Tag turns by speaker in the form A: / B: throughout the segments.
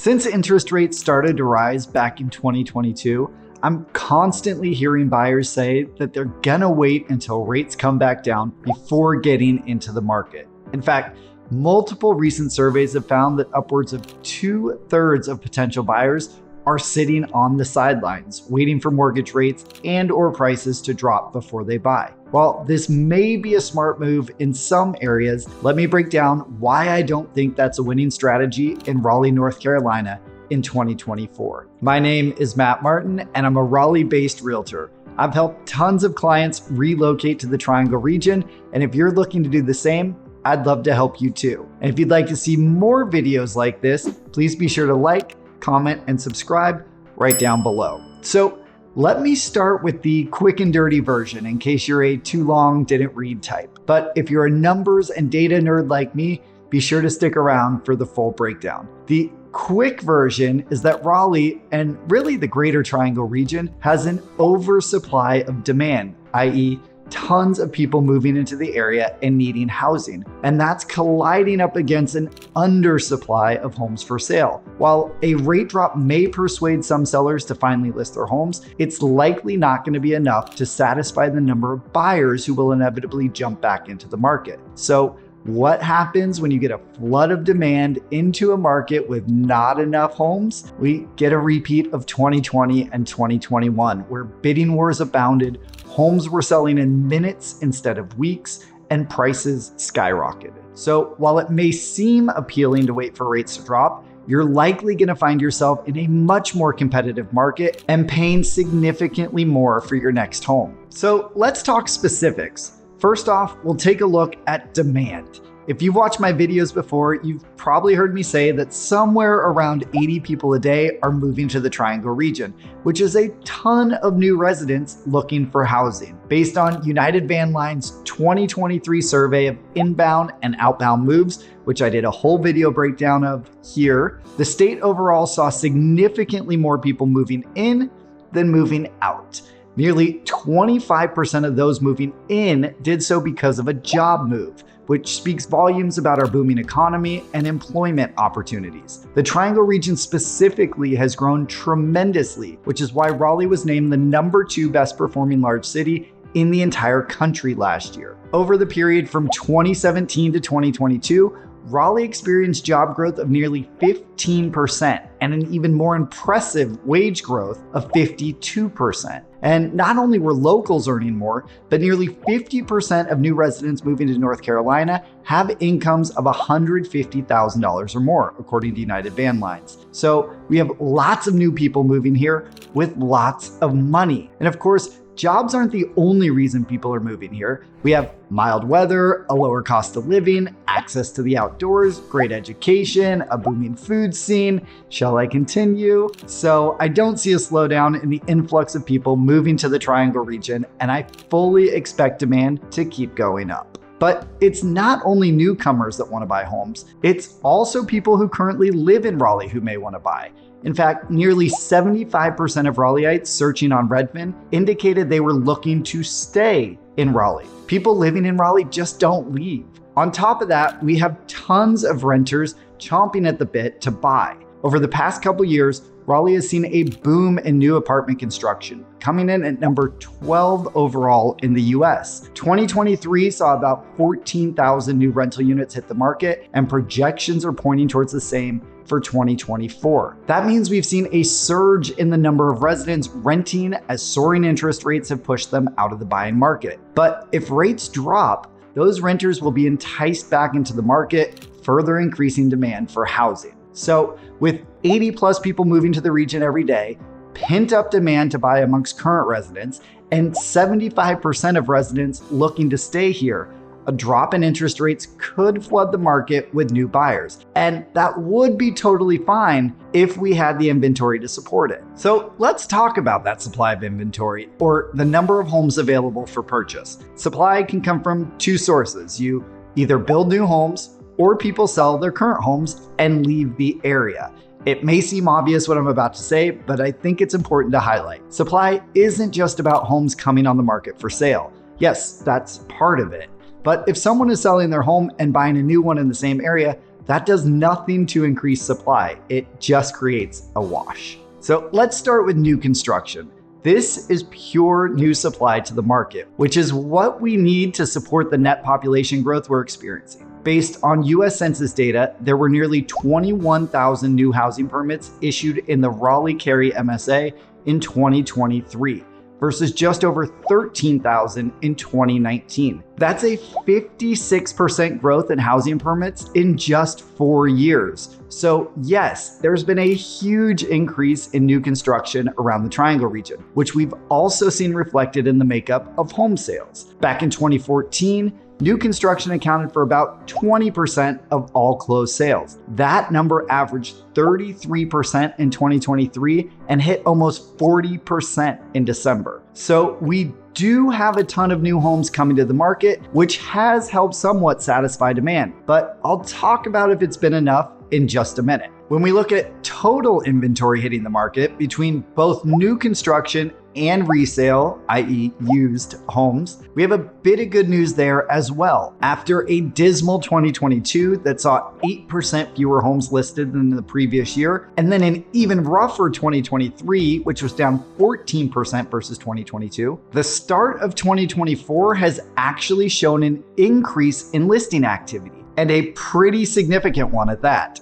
A: Since interest rates started to rise back in 2022, I'm constantly hearing buyers say that they're gonna wait until rates come back down before getting into the market. In fact, multiple recent surveys have found that upwards of 2/3 of potential buyers are sitting on the sidelines, waiting for mortgage rates and/or prices to drop before they buy. While this may be a smart move in some areas, let me break down why I don't think that's a winning strategy in Raleigh, North Carolina in 2024. My name is Matt Martin, and I'm a Raleigh-based realtor. I've helped tons of clients relocate to the Triangle region, and if you're looking to do the same, I'd love to help you too. And if you'd like to see more videos like this, please be sure to like, comment, and subscribe right down below. So let me start with the quick and dirty version in case you're a too long, didn't read type. But if you're a numbers and data nerd like me, be sure to stick around for the full breakdown. The quick version is that Raleigh, and really the greater Triangle region, has an oversupply of demand, i.e., tons of people moving into the area and needing housing. And that's colliding up against an undersupply of homes for sale. While a rate drop may persuade some sellers to finally list their homes, it's likely not going to be enough to satisfy the number of buyers who will inevitably jump back into the market. So what happens when you get a flood of demand into a market with not enough homes? We get a repeat of 2020 and 2021, where bidding wars abounded, homes were selling in minutes instead of weeks, and prices skyrocketed. So while it may seem appealing to wait for rates to drop, you're likely going to find yourself in a much more competitive market and paying significantly more for your next home. So let's talk specifics. First off, we'll take a look at demand. If you've watched my videos before, you've probably heard me say that somewhere around 80 people a day are moving to the Triangle region, which is a ton of new residents looking for housing. Based on United Van Line's 2023 survey of inbound and outbound moves, which I did a whole video breakdown of here, the state overall saw significantly more people moving in than moving out. Nearly 25% of those moving in did so because of a job move, which speaks volumes about our booming economy and employment opportunities. The Triangle region specifically has grown tremendously, which is why Raleigh was named the #2 best performing large city in the entire country last year. Over the period from 2017 to 2022, Raleigh experienced job growth of nearly 15% and an even more impressive wage growth of 52%. And not only were locals earning more, but nearly 50% of new residents moving to North Carolina have incomes of $150,000 or more, according to United Van Lines. So we have lots of new people moving here with lots of money. And of course, jobs aren't the only reason people are moving here. We have mild weather, a lower cost of living, access to the outdoors, great education, a booming food scene. Shall I continue? So I don't see a slowdown in the influx of people moving to the Triangle region, and I fully expect demand to keep going up. But it's not only newcomers that want to buy homes, it's also people who currently live in Raleigh who may want to buy. In fact, nearly 75% of Raleighites searching on Redfin indicated they were looking to stay in Raleigh. People living in Raleigh just don't leave. On top of that, we have tons of renters chomping at the bit to buy. Over the past couple years, Raleigh has seen a boom in new apartment construction, coming in at number 12 overall in the US. 2023 saw about 14,000 new rental units hit the market, and projections are pointing towards the same for 2024. That means we've seen a surge in the number of residents renting as soaring interest rates have pushed them out of the buying market. But if rates drop, those renters will be enticed back into the market, further increasing demand for housing. So with 80 plus people moving to the region every day, pent up demand to buy amongst current residents, and 75% of residents looking to stay here, a drop in interest rates could flood the market with new buyers. And that would be totally fine if we had the inventory to support it. So let's talk about that supply of inventory, or the number of homes available for purchase. Supply can come from two sources. You either build new homes, or people sell their current homes and leave the area. It may seem obvious what I'm about to say, but I think it's important to highlight. Supply isn't just about homes coming on the market for sale. Yes, that's part of it. But if someone is selling their home and buying a new one in the same area, that does nothing to increase supply. It just creates a wash. So let's start with new construction. This is pure new supply to the market, which is what we need to support the net population growth we're experiencing. Based on US Census data, there were nearly 21,000 new housing permits issued in the Raleigh-Cary MSA in 2023 versus just over 13,000 in 2019. That's a 56% growth in housing permits in just 4 years. So yes, there's been a huge increase in new construction around the Triangle region, which we've also seen reflected in the makeup of home sales. Back in 2014, new construction accounted for about 20% of all closed sales. That number averaged 33% in 2023 and hit almost 40% in December. So we do have a ton of new homes coming to the market, which has helped somewhat satisfy demand. But I'll talk about if it's been enough in just a minute. When we look at total inventory hitting the market between both new construction and resale, i.e. used homes, we have a bit of good news there as well. After a dismal 2022 that saw 8% fewer homes listed than the previous year, and then an even rougher 2023, which was down 14% versus 2022, the start of 2024 has actually shown an increase in listing activity, and a pretty significant one at that.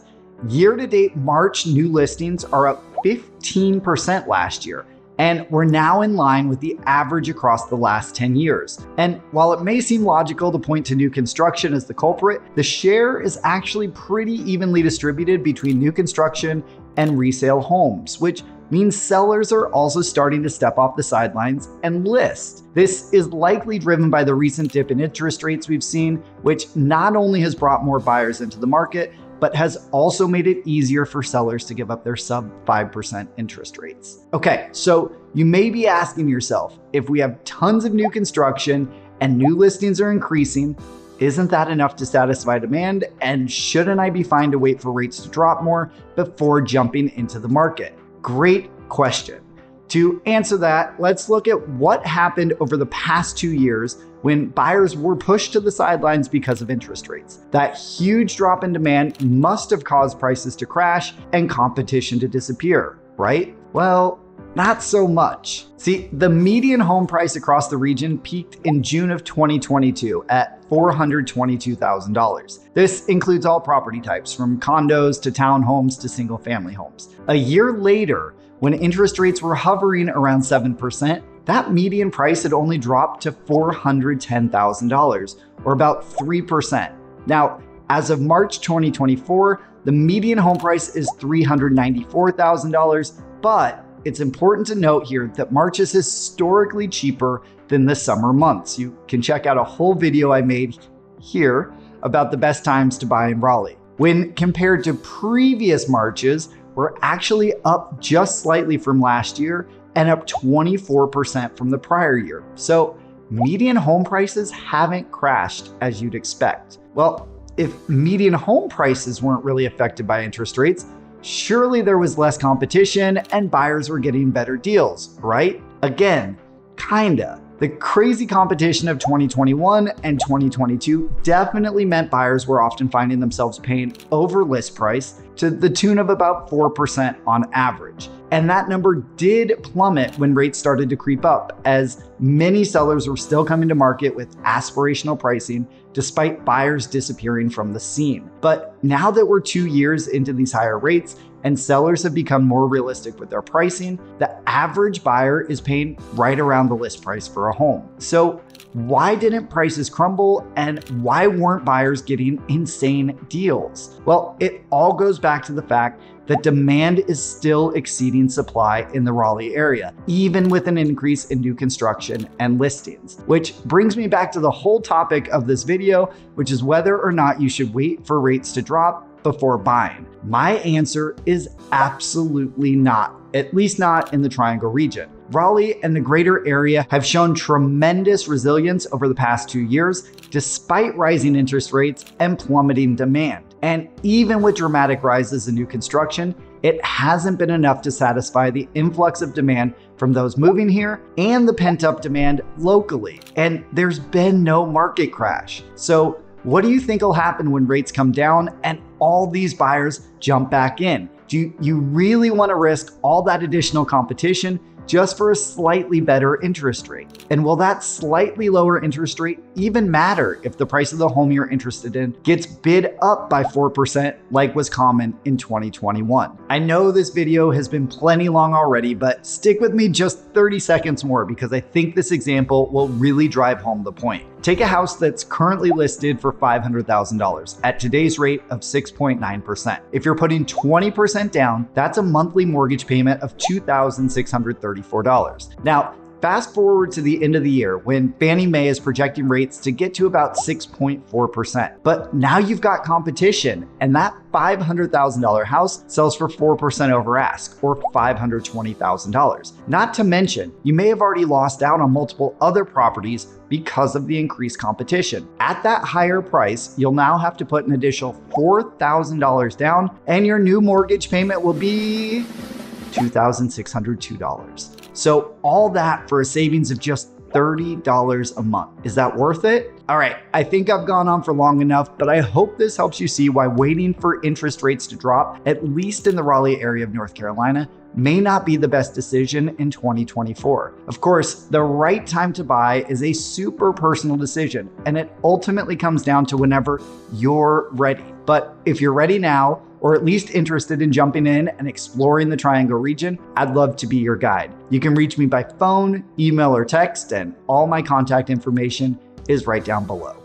A: Year-to-date March new listings are up 15% last year, and we're now in line with the average across the last 10 years. And while it may seem logical to point to new construction as the culprit, the share is actually pretty evenly distributed between new construction and resale homes, which means sellers are also starting to step off the sidelines and list. This is likely driven by the recent dip in interest rates we've seen, which not only has brought more buyers into the market, but has also made it easier for sellers to give up their sub 5% interest rates. Okay, so you may be asking yourself, if we have tons of new construction and new listings are increasing, isn't that enough to satisfy demand? And shouldn't I be fine to wait for rates to drop more before jumping into the market? Great question. To answer that, let's look at what happened over the past 2 years when buyers were pushed to the sidelines because of interest rates. That huge drop in demand must have caused prices to crash and competition to disappear, right? Well, not so much. See, the median home price across the region peaked in June of 2022 at $422,000. This includes all property types, from condos to townhomes to single-family homes. A year later, when interest rates were hovering around 7%, that median price had only dropped to $410,000, or about 3%. Now, as of March 2024, the median home price is $394,000, but it's important to note here that March is historically cheaper than the summer months. You can check out a whole video I made here about the best times to buy in Raleigh. When compared to previous Marches, we're actually up just slightly from last year and up 24% from the prior year. So median home prices haven't crashed as you'd expect. Well, if median home prices weren't really affected by interest rates, surely there was less competition and buyers were getting better deals, right? Again, kinda. The crazy competition of 2021 and 2022 definitely meant buyers were often finding themselves paying over list price to the tune of about 4% on average. And that number did plummet when rates started to creep up, as many sellers were still coming to market with aspirational pricing despite buyers disappearing from the scene. But now that we're 2 years into these higher rates and sellers have become more realistic with their pricing, the average buyer is paying right around the list price for a home. So why didn't prices crumble, and why weren't buyers getting insane deals? Well, it all goes back to the fact that demand is still exceeding supply in the Raleigh area, even with an increase in new construction and listings. Which brings me back to the whole topic of this video, which is whether or not you should wait for rates to drop before buying. My answer is absolutely not, at least not in the Triangle region. Raleigh and the greater area have shown tremendous resilience over the past 2 years, despite rising interest rates and plummeting demand. And even with dramatic rises in new construction, it hasn't been enough to satisfy the influx of demand from those moving here and the pent-up demand locally. And there's been no market crash. So what do you think will happen when rates come down? And all these buyers jump back in? Do you really want to risk all that additional competition just for a slightly better interest rate? And will that slightly lower interest rate even matter if the price of the home you're interested in gets bid up by 4% like was common in 2021? I know this video has been plenty long already, but stick with me just 30 seconds more because I think this example will really drive home the point. Take a house that's currently listed for $500,000 at today's rate of 6.9%. If you're putting 20% down, that's a monthly mortgage payment of $2,634. Now, fast forward to the end of the year when Fannie Mae is projecting rates to get to about 6.4%. But now you've got competition, and that $500,000 house sells for 4% over ask, or $520,000. Not to mention, you may have already lost out on multiple other properties because of the increased competition. At that higher price, you'll now have to put an additional $4,000 down, and your new mortgage payment will be $2,602. So all that for a savings of just $30 a month. Is that worth it? All right, I think I've gone on for long enough, but I hope this helps you see why waiting for interest rates to drop, at least in the Raleigh area of North Carolina, may not be the best decision in 2024. Of course, the right time to buy is a super personal decision, and it ultimately comes down to whenever you're ready. But if you're ready now, or at least interested in jumping in and exploring the Triangle region, I'd love to be your guide. You can reach me by phone, email, or text, and all my contact information is right down below.